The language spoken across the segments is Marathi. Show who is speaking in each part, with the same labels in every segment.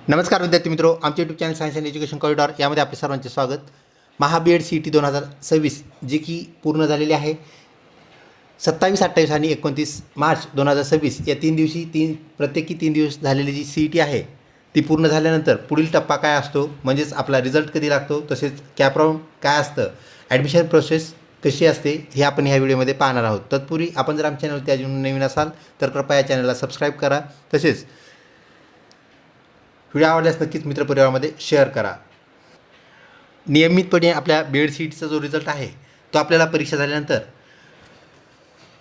Speaker 1: नमस्कार विद्यार्थी मित्रों, आमचे YouTube channel science and education corridor यामध्ये आपले सर्वांचे स्वागत. Maha B Ed C E T 2026 जी की पूर्ण झालेली आहे. 27, 28 आणि 29 मार्च 2026 या 3 दिवशी प्रत्येकी 3 दिवस झालेली जी सी ई टी आहे ती पूर्ण झाल्यानंतर पुढील टप्पा काय असतो, म्हणजेच आपला रिझल्ट कधी लागतो, तसेच कॅप राऊंड काय असतं, ॲडमिशन प्रोसेस कशी असते हे आपण ह्या व्हिडिओमध्ये पाहणार आहोत. तत्पूर्वी आपण जर आमच्या चॅनलवरती अजून नवीन असाल तर कृपया या चॅनलला सबस्क्राईब करा. तसेच व्हिडिओ आवडल्यास नक्कीच मित्रपरिवारामध्ये शेअर करा. नियमितपणे आपल्या बी एड सी ई टीचा जो रिझल्ट आहे तो आपल्याला परीक्षा झाल्यानंतर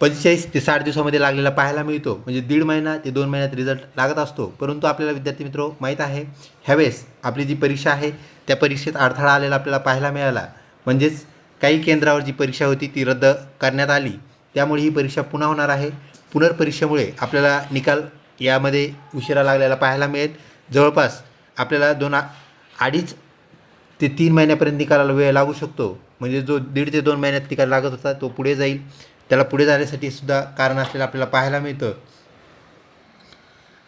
Speaker 1: 45 ते 60 दिवसामध्ये लागलेला पाहायला मिळतो. म्हणजे 1.5 महिना ते 2 महिन्यात रिझल्ट लागत असतो. परंतु आपल्याला विद्यार्थी मित्र माहीत आहे, ह्यावेळेस आपली जी परीक्षा आहे त्या परीक्षेत अडथळा आलेला आपल्याला पाहायला मिळाला. म्हणजेच काही केंद्रावर जी परीक्षा होती ती रद्द करण्यात आली. त्यामुळे ही परीक्षा पुन्हा होणार आहे. पुनर्परीक्षेमुळे आपल्याला निकाल यामध्ये उशिरा लागलेला पाहायला मिळेल. जवळपास आपल्याला 2.5 ते 3 महिन्यापर्यंत निकालाला वेळ लागू शकतो. म्हणजे जो 1.5 ते 2 महिन्यात निकाल लागत होता तो पुढे जाईल. त्याला पुढे जाण्यासाठी सुद्धा कारण असलेलं आपल्याला पाहायला मिळतं.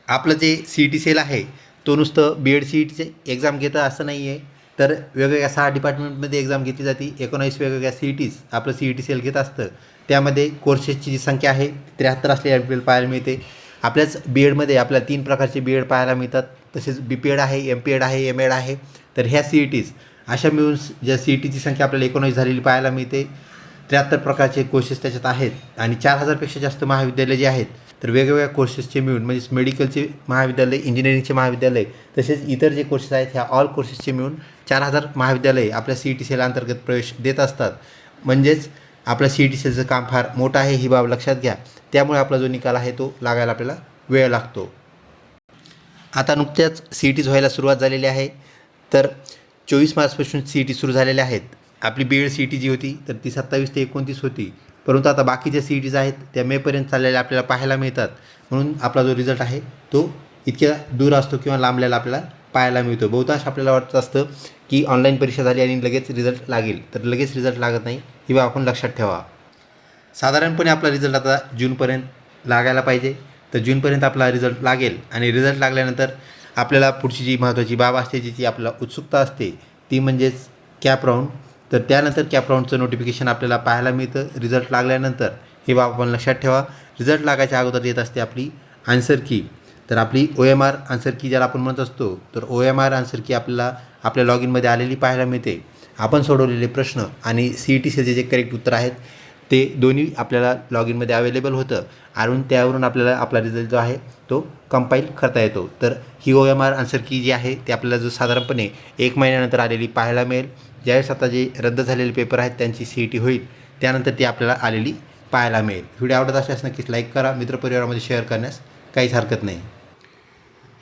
Speaker 1: आपलं जे सी ई टी सेल आहे तो नुसतं बी एड सी ई टीचे एक्झाम घेतं असं नाही आहे, तर वेगवेगळ्या 6 डिपार्टमेंटमध्ये एक्झाम घेतली जाते. 19 वेगवेगळ्या सी ई टीज आपलं सी ई टी सेल घेत असतं. त्यामध्ये कोर्सेसची जी संख्या आहे 73 असलेली आपल्याला पाहायला मिळते. आपल्याच बी एडमध्ये आपल्याला 3 प्रकारचे बी एड पाहायला मिळतात. तसेच बी पी एड आहे, एम पी एड आहे, एम एड आहे. तर ह्या सी ई टीज अशा मिळून ज्या सी ई टीची संख्या आपल्याला 19 झालेली पाहायला मिळते. 73 प्रकारचे कोर्सेस त्याच्यात आहेत आणि 4000पेक्षा जास्त महाविद्यालय जे आहेत तर वेगवेगळ्या कोर्सेसचे मिळून, म्हणजेच मेडिकलचे महाविद्यालय, इंजिनिअरिंगचे महाविद्यालय, तसेच इतर जे कोर्सेस आहेत ह्या ऑल कोर्सेसचे मिळून 4000 महाविद्यालय आपल्या सी ई टी सेल अंतर्गत प्रवेश देत असतात. म्हणजेच आपलं सी ई टी सेलचं काम फार मोठं आहे, ही बाब लक्षात घ्या. त्यामुळे आपला जो निकाल आहे तो लागायला आपल्याला वेळ लागतो. आता नुकत्याच सी ई टीज व्हायला सुरुवात झालेली आहे. तर 24 मार्चपासून सी ई टी सुरू झालेल्या आहेत. आपली B Ed C E T जी होती तर ती 27 ते 29 होती. परंतु आता बाकीच्या सी ई टीज आहेत त्या मेपर्यंत चाललेल्या आपल्याला पाहायला मिळतात. म्हणून आपला जो रिझल्ट आहे तो इतक्या दूर असतो किंवा लांबलेला आपल्याला पाहायला मिळतो. बहुतांश आपल्याला वाटत असतं की ऑनलाईन परीक्षा झाली आणि लगेच रिझल्ट लागेल, तर लगेच रिझल्ट लागत नाही, ही बाब आपण लक्षात ठेवा. साधारणपणे आपला रिझल्ट आता जूनपर्यंत लागायला पाहिजे. तर जूनपर्यंत आपला रिझल्ट लागेल आणि रिझल्ट लागल्यानंतर आपल्याला पुढची जी महत्त्वाची बाब असते, जिची आपल्याला उत्सुकता असते, ती म्हणजेच कॅप राऊंड. तर त्यानंतर कॅप राऊंडचं नोटिफिकेशन आपल्याला पाहायला मिळतं रिझल्ट लागल्यानंतर. हे बाब आपण लक्षात ठेवा. रिझल्ट लागायच्या अगोदर येत असते आपली आन्सर की. तर आपली ओ एम आर आन्सर की ज्याला आपण म्हणत असतो, तर ओ एम आर आन्सर की आपल्याला आपल्या लॉग इनमध्ये आलेली पाहायला मिळते. आपण सोडवलेले प्रश्न आणि सी ई टी सीचे जे करेक्ट उत्तर आहेत ते दोन्ही आपल्याला लॉग इनमध्ये अवेलेबल होतं आणि त्यावरून आपल्याला आपला रिझल्ट जो आहे तो कंपाईल करता येतो. तर ही ओ एम आर आन्सर की जी आहे ते आपल्याला जो साधारणपणे 1 महिन्यानंतर आलेली पाहायला मिळेल. ज्यावेळेस आता जे रद्द झालेले पेपर आहेत त्यांची सी ई टी होईल त्यानंतर ती आपल्याला आलेली पाहायला मिळेल. व्हिडिओ आवडत असल्यास नक्कीच लाईक करा. मित्रपरिवारामध्ये शेअर करण्यास काहीच हरकत नाही.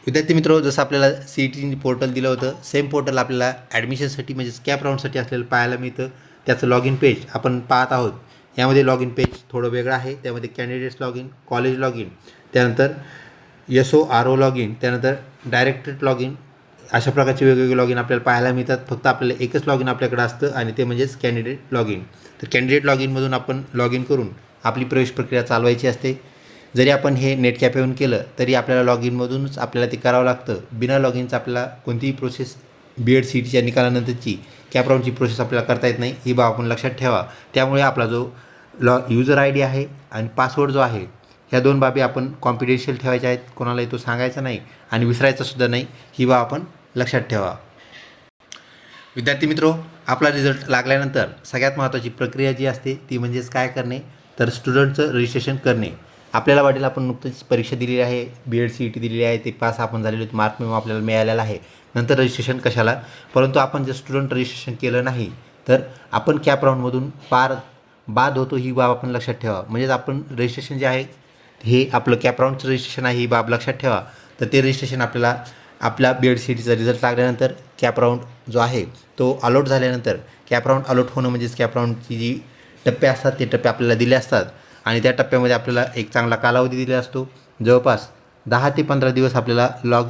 Speaker 1: विद्यार्थी मित्र, जसं आपल्याला सी ई टी पोर्टल दिलं होतं सेम पोर्टल आपल्याला ॲडमिशनसाठी म्हणजेच कॅप राऊंडसाठी असलेलं पाहायला मिळतं. त्याचं लॉग इन पेज आपण पाहत आहोत. यामध्ये लॉग इन पेज थोडं वेगळं आहे. त्यामध्ये candidates log in, college log in, त्यानंतर S O R O log in, त्यानंतर डायरेक्टरेट लॉग इन, अशा प्रकारचे वेगवेगळे लॉग इन आपल्याला पाहायला मिळतात. फक्त आपल्याला एकच लॉग इन आपल्याकडे असतं आणि ते म्हणजेच कॅन्डिडेट लॉग इन. तर कॅन्डिडेट लॉग इनमधून आपण लॉग इन करून आपली प्रवेश प्रक्रिया चालवायची असते. जरी आपण हे नेट कॅफेहून केलं तरी आपल्याला लॉग इनमधूनच आपल्याला ते करावं लागतं. बिना लॉग इनचं आपल्याला कोणतीही process B Ed C E टीच्या निकालानंतरची कॅप राऊंडची प्रोसेस आपल्याला करता येत नाही, ही बाब आपण लक्षात ठेवा. त्यामुळे आपला जो युजर आय डी आहे आणि पासवर्ड जो आहे ह्या 2 बाबी आपण कॉन्फिडेन्शियल ठेवायच्या आहेत. कोणालाही तो सांगायचा नाही आणि विसरायचासुद्धा नाही, ही बाब आपण लक्षात ठेवा. विद्यार्थी मित्रो, आपला रिझल्ट लागल्यानंतर सगळ्यात महत्त्वाची प्रक्रिया जी असते ती म्हणजेच काय करणे, तर स्टुडंटचं रजिस्ट्रेशन करणे. आपल्याला वाटेल आपण नुकतीच परीक्षा दिलेली आहे, B Ed C E T दिलेली आहे, ते पास आपण झालेलो मार्क मेमो आपल्याला मिळालेला आहे, नंतर रजिस्ट्रेशन कशाला. परंतु आपण जर स्टुडंट रजिस्ट्रेशन केलं नाही तर आपण कॅप राऊंडमधून बाद होतो, ही बाब आपण लक्षात ठेवा. म्हणजेच आपण रजिस्ट्रेशन जे आहे हे आपलं कॅप राऊंडचं रजिस्ट्रेशन आहे, ही बाब लक्षात ठेवा. तर ते रजिस्ट्रेशन आपल्याला आपला बी एड सी ई टीचा रिझल्ट लागल्यानंतर कॅप राऊंड जो आहे तो अलॉट झाल्यानंतर, कॅप राऊंड अलॉट होणं म्हणजेच कॅप राऊंडची जी टप्पे असतात ते टप्पे आपल्याला दिले असतात आणि त्या टप्प्यामध्ये आपल्याला एक चांगला कालावधी दिलेला असतो. जवळपास 10 ते 15 दिवस आपल्याला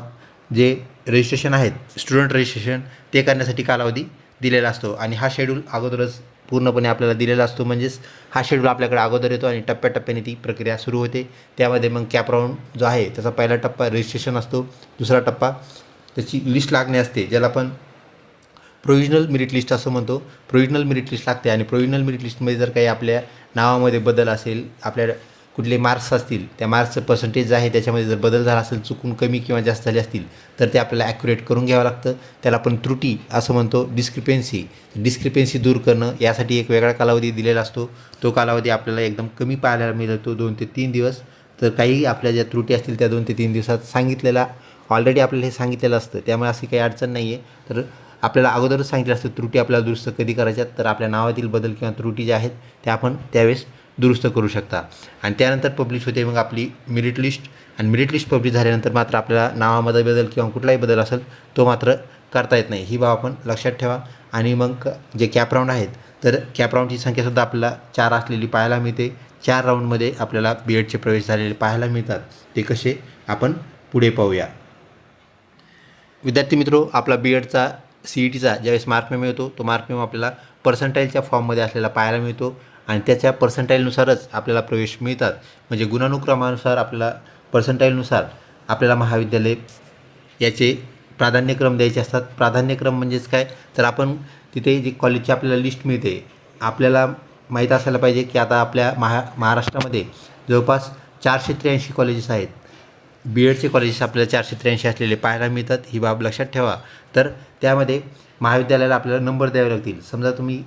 Speaker 1: जे रजिस्ट्रेशन आहेत स्टुडंट रजिस्ट्रेशन ते करण्यासाठी कालावधी दिलेला असतो आणि हा शेड्यूल अगोदरच पूर्णपणे आपल्याला दिलेला असतो. म्हणजेच हा शेड्यूल आपल्याकडे अगोदर येतो आणि टप्प्याटप्प्याने ती प्रक्रिया सुरू होते. त्यामध्ये मग कॅप राऊंड जो आहे त्याचा पहिला टप्पा रजिस्ट्रेशन असतो, दुसरा टप्पा त्याची लिस्ट लागणे असते, ज्याला आपण प्रोव्हिजनल मेरिट लिस्ट असं म्हणतो. प्रोव्हिजनल मेरिट लिस्ट लागते आणि प्रोव्हिजनल मेरिट लिस्टमध्ये जर काही आपल्या नावामध्ये बदल असेल, आपल्या कुठले मार्क्स असतील, त्या मार्क्सचं पर्सेंटेज आहे त्याच्यामध्ये जर बदल झाला असेल, चुकून कमी किंवा जास्त झाले असतील, तर ते आपल्याला ॲक्युरेट करून घ्यावं लागतं. त्याला आपण त्रुटी असं म्हणतो. डिस्क्रिपेन्सी दूर करणं यासाठी एक वेगळा कालावधी दिलेला असतो. तो कालावधी आपल्याला एकदम कमी पाहायला मिळतो, 2 ते 3 दिवस. तर काही आपल्या ज्या त्रुटी असतील त्या 2 ते 3 दिवसात सांगितलेला ऑलरेडी आपल्याला हे सांगितलेलं असतं, त्यामुळे अशी काही अडचण नाही आहे. तर आपल्याला अगोदरच सांगितलं असतं त्रुटी आपल्याला दुरुस्त कधी करायच्यात, तर आपल्या नावातील बदल किंवा त्रुटी ज्या आहेत त्या आपण त्यावेळेस दुरुस्त करू शकता. आणि त्यानंतर पब्लिश होते मग आपली मेरिट लिस्ट. आणि मेरिट लिस्ट पब्लिश झाल्यानंतर मात्र आपल्याला नावामध्ये बदल किंवा कुठलाही बदल असेल तो मात्र करता येत नाही. ही बाब आपण लक्षात ठेवा. आणि मग जे कॅप राऊंड आहेत, तर कॅप राऊंडची संख्यासुद्धा आपल्याला 4 असलेली पाहायला मिळते. 4 राऊंडमध्ये आपल्याला BEdचे प्रवेश झालेले पाहायला मिळतात. ते कसे आपण पुढे पाहूया. विद्यार्थी मित्रो, आपला BEdचा CETचा ज्यावेळेस मार्क मेमो येतो, तो मार्क मेमो आपल्याला पर्सेंटाईलच्या फॉर्ममध्ये असलेला पाहायला मिळतो आणि त्याच्या पर्सेंटाईलनुसारच आपल्याला प्रवेश मिळतात. म्हणजे गुणानुक्रमानुसार आपल्याला पर्सेंटाईलनुसार आपल्याला महाविद्यालय याचे प्राधान्यक्रम द्यायचे असतात. प्राधान्यक्रम म्हणजेच काय, तर आपण तिथे जी कॉलेजची आपल्याला लिस्ट मिळते, आपल्याला माहीत असायला पाहिजे की आता आपल्या महाराष्ट्रामध्ये जवळपास 483 कॉलेजेस आहेत. BEdचे कॉलेजेस आपल्याला 483 असलेले पाहायला मिळतात. ही बाब लक्षात ठेवा. तर त्यामध्ये महाविद्यालयाला आपल्याला नंबर द्यावे लागतील. समजा तुम्ही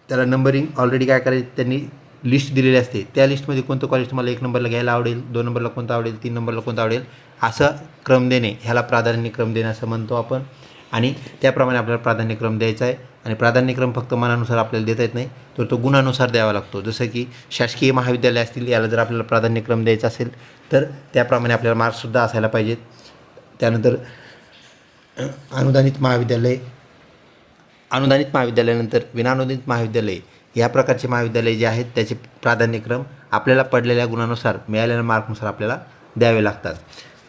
Speaker 1: त्याला नंबरिंग ऑलरेडी काय करायचं, त्यांनी लिस्ट दिलेली असते. त्या लिस्टमध्ये कोणतं कॉलेज तुम्हाला 1 नंबरला घ्यायला आवडेल, 2 नंबरला कोणतं आवडेल, 3 नंबरला कोणतं आवडेल, असं क्रम देणे, ह्याला प्राधान्यक्रम देणे असं म्हणतो आपण. आणि त्याप्रमाणे आपल्याला प्राधान्यक्रम द्यायचा आहे. आणि प्राधान्यक्रम फक्त मनानुसार आपल्याला देता येत नाही, तर तो गुणानुसार द्यावा लागतो. जसं की शासकीय महाविद्यालय असतील, याला जर आपल्याला प्राधान्यक्रम द्यायचा असेल तर त्याप्रमाणे आपल्याला मार्क्ससुद्धा असायला पाहिजेत. त्यानंतर अनुदानित महाविद्यालयानंतर विनाअनुदानित महाविद्यालय या प्रकारचे महाविद्यालय जे आहेत त्याचे प्राधान्यक्रम आपल्याला पडलेल्या गुणानुसार, मिळालेल्या मार्कनुसार आपल्याला द्यावे लागतात.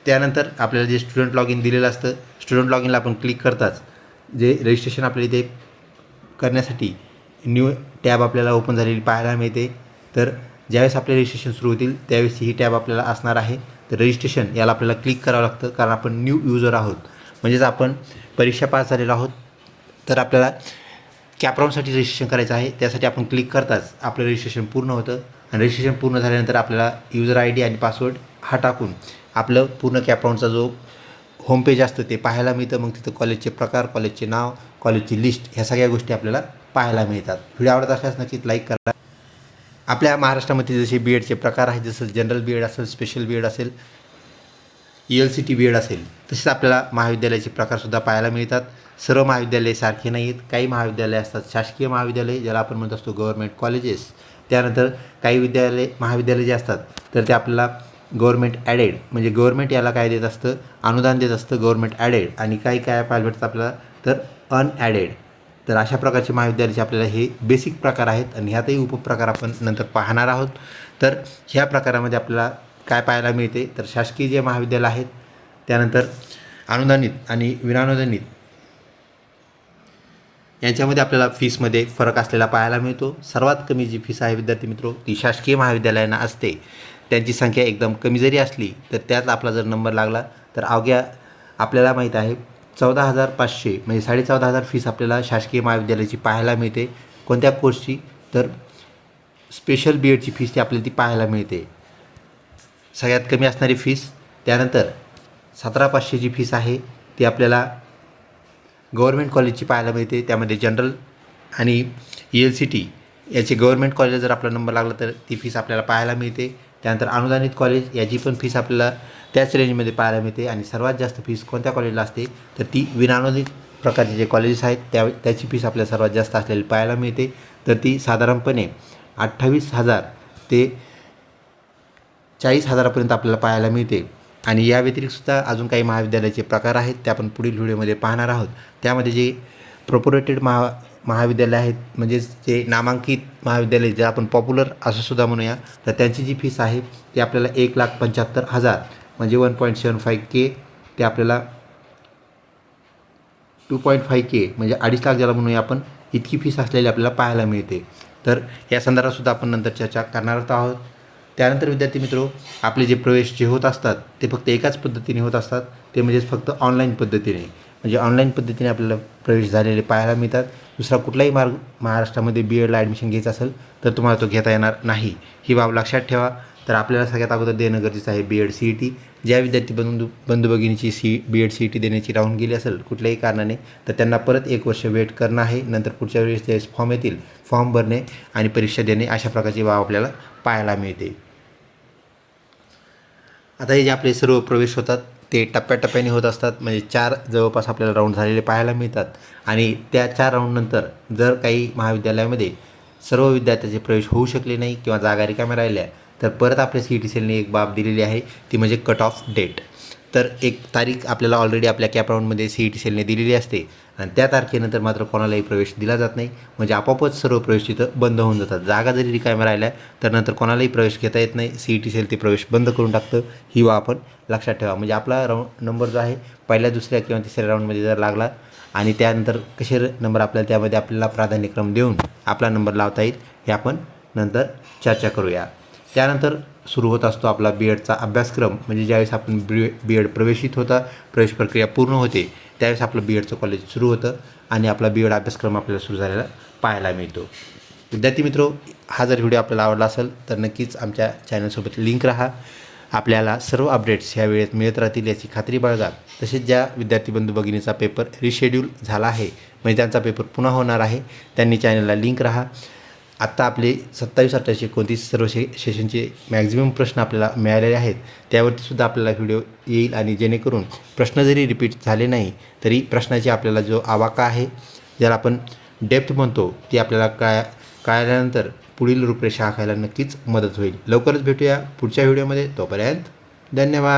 Speaker 1: त्यानंतर आपल्याला जे स्टुडंट लॉग इन दिलेलं असतं, स्टुडंट लॉग इनला आपण क्लिक करताच जे रजिस्ट्रेशन आपल्याला इथे करण्यासाठी न्यू टॅब आपल्याला ओपन झालेली पाहायला मिळते. तर ज्यावेळेस आपले रजिस्ट्रेशन सुरू होतील त्यावेळेस ही टॅब आपल्याला असणार आहे. तर रजिस्ट्रेशन याला आपल्याला क्लिक करावं लागतं, कारण आपण न्यू युजर आहोत. म्हणजेच आपण परीक्षा पास झालेलो आहोत. तर आपल्याला कॅप राऊंडसाठी रजिस्ट्रेशन करायचं आहे. त्यासाठी आपण क्लिक करताच आपलं रजिस्ट्रेशन पूर्ण होतं. आणि रजिस्ट्रेशन पूर्ण झाल्यानंतर आपल्याला युजर ID आणि पासवर्ड हा टाकून आपलं पूर्ण कॅप राऊंडचा जो होम पेज असतं ते पाहायला मिळतं. मग तिथं कॉलेजचे प्रकार, कॉलेजचे नाव, कॉलेजची लिस्ट ह्या सगळ्या गोष्टी आपल्याला पाहायला मिळतात. व्हिडिओ आवडत असल्यास नक्कीच लाईक करा. आपल्या महाराष्ट्रामध्ये जसे BEdचे प्रकार आहेत, जसं जनरल BEd असेल, स्पेशल BEd असेल, ELCT BEd असेल, तसेच आपल्याला महाविद्यालयाचे प्रकारसुद्धा पाहायला मिळतात. सर्व महाविद्यालय सारखे नाही आहेत. काही महाविद्यालय असतात शासकीय महाविद्यालय, ज्याला आपण म्हणत असतो गव्हर्नमेंट कॉलेजेस. त्यानंतर काही महाविद्यालय जे असतात तर ते आपल्याला गव्हर्नमेंट ॲडेड, म्हणजे गव्हर्नमेंट याला काय देत असतं, अनुदान देत असतं, गव्हर्नमेंट ॲडेड. आणि काही काय पाहायला भेटतं आपल्याला तर अनॲडेड. तर अशा प्रकारचे महाविद्यालयाचे आपल्याला हे बेसिक प्रकार आहेत आणि ह्यातही उपप्रकार आपण नंतर पाहणार आहोत. तर ह्या प्रकारामध्ये आपल्याला काय पाहायला मिळते, तर शासकीय जे महाविद्यालय आहेत, त्यानंतर अनुदानित आणि विनाअनुदानित यांच्यामध्ये आपल्याला फीसमध्ये फरक असलेला पाहायला मिळतो. सर्वात कमी जी फीस आहे विद्यार्थी मित्रो ती शासकीय महाविद्यालयांना असते. त्यांची संख्या एकदम कमी जरी असली तर त्यात आपला जर नंबर लागला तर अवघ्या आपल्याला माहीत आहे 14,500 म्हणजे 14,500 फीस आपल्याला शासकीय महाविद्यालयाची पाहायला मिळते. कोणत्या कोर्सची, तर स्पेशल BEdची फीस ती आपल्याला ती पाहायला मिळते, सगळ्यात कमी असणारी फीस. त्यानंतर 17,500 जी फीस आहे ती आपल्याला गव्हर्नमेंट कॉलेजची पाहायला मिळते. त्यामध्ये जनरल आणि ELCT याचे गव्हर्नमेंट कॉलेज जर आपला नंबर लागला तर ती फीस आपल्याला पाहायला मिळते. त्यानंतर अनुदानित कॉलेज याची पण फीस आपल्याला त्याच रेंजमध्ये पाहायला मिळते. आणि सर्वात जास्त फीस कोणत्या कॉलेजला असते, तर ती विनाअनुदानित प्रकारचे जे कॉलेजेस आहेत त्याची फीस आपल्याला सर्वात जास्त असलेली पाहायला मिळते. तर ती साधारणपणे 28,000 ते 40,000पर्यंत आपल्याला पाहायला मिळते. आणि या व्यतिरिक्तसुद्धा अजून काही महाविद्यालयाचे प्रकार आहेत ते आपण पुढील व्हिडिओमध्ये पाहणार आहोत. त्यामध्ये जे प्रोपोरेटेड महाविद्यालय आहेत, म्हणजेच जे नामांकित महाविद्यालय जे आपण पॉप्युलर असं सुद्धा म्हणूया, तर त्यांची जी फीस आहे ती आपल्याला 1,75,000 म्हणजे 1.75K ते आपल्याला 2.5K म्हणजे 2.5 लाख ज्याला म्हणूया आपण, इतकी फीस असलेली आपल्याला पाहायला मिळते. तर या संदर्भातसुद्धा आपण नंतर चर्चा करणार आहोत. त्यानंतर विद्यार्थी मित्रो, आपले जे प्रवेश जे होत असतात ते फक्त एकाच पद्धतीने होत असतात, ते म्हणजेच फक्त ऑनलाईन पद्धतीने. म्हणजे ऑनलाईन पद्धतीने आपल्याला प्रवेश झालेले पाहायला मिळतात. दुसरा कुठलाही मार्ग महाराष्ट्रामध्ये BEdला ॲडमिशन घ्यायचं असेल तर तुम्हाला तो घेता येणार नाही, ही बाब लक्षात ठेवा. तर आपल्याला सगळ्यात अगोदर देणं गरजेचं आहे BEd CET. ज्या विद्यार्थी बंधू भगिनीची BEd CET देण्याची राहून गेली असेल कुठल्याही कारणाने, तर त्यांना परत 1 वर्ष वेट करणं आहे. नंतर पुढच्या वेळेस ज्यावेळेस फॉर्म येतील, फॉर्म भरणे आणि परीक्षा देणे, अशा प्रकारची बाब आपल्याला पाहायला मिळते. आता हे जे आपले सर्व प्रवेश होतात ते टप्प्याटप्प्याने होत असतात. म्हणजे 4 जवळपास आपल्याला राऊंड झालेले पाहायला मिळतात. आणि त्या 4 राऊंडनंतर जर काही महाविद्यालयामध्ये सर्व विद्यार्थ्यांचे प्रवेश होऊ शकले नाही किंवा जागा रिकाम्या राहिल्या, तर परत आपल्या CET सेलने एक बाब दिलेली आहे, ती म्हणजे कट ऑफ डेट. तर एक तारीख आपल्याला ऑलरेडी आपल्या कॅप राऊंडमध्ये CET सेलने दिलेली असते आणि त्या तारखेनंतर मात्र कोणालाही प्रवेश दिला जात नाही. म्हणजे आपोआपच सर्व प्रवेश तिथं बंद होऊन जातात. जागा जरी रिकाम्या राहिल्या तर नंतर कोणालाही प्रवेश घेता येत नाही. CET सेल ते प्रवेश बंद करून टाकतं, ही बाब आपण लक्षात ठेवा. म्हणजे आपला नंबर जो आहे पहिल्या, दुसऱ्या किंवा तिसऱ्या राऊंडमध्ये जर लागला आणि त्यानंतर कसे नंबर आपल्याला त्यामध्ये आपल्याला प्राधान्यक्रम देऊन आपला नंबर लावता येईल, हे आपण नंतर चर्चा करूया. त्यानंतर सुरू होत असतो आपला BEdचा अभ्यासक्रम. म्हणजे ज्यावेळेस आपण BEd प्रवेशित होता, प्रवेश प्रक्रिया पूर्ण होते, त्यावेळेस आपलं BEdचं कॉलेज सुरू होतं आणि आपला BEd अभ्यासक्रम आपल्याला सुरू झालेला पाहायला मिळतो. विद्यार्थी मित्रो, हा जर व्हिडिओ आपल्याला आवडला असेल तर नक्कीच आमच्या चॅनलसोबत लिंक राहा. आपल्याला सर्व अपडेट्स ह्या वेळेत मिळत राहतील याची खात्री बाळगा. तसेच ज्या विद्यार्थी बंधू भगिनीचा पेपर रिशेड्यूल झाला आहे, म्हणजे त्यांचा पेपर पुन्हा होणार आहे, त्यांनी चॅनलला लिंक राहा. आत्ता आपले 27, 28, 29 सर्व सेशनचे मॅक्झिमम प्रश्न आपल्याला मिळालेले आहेत. त्यावरतीसुद्धा आपल्याला व्हिडिओ येईल आणि जेणेकरून प्रश्न जरी रिपीट झाले नाही तरी प्रश्नाची आपल्याला जो आवाका आहे, ज्याला आपण डेप्थ म्हणतो, ती आपल्याला कळल्यानंतर पुढील रूपरेषा आखायला नक्कीच मदत होईल. लवकरच भेटूया पुढच्या व्हिडिओमध्ये. तोपर्यंत धन्यवाद.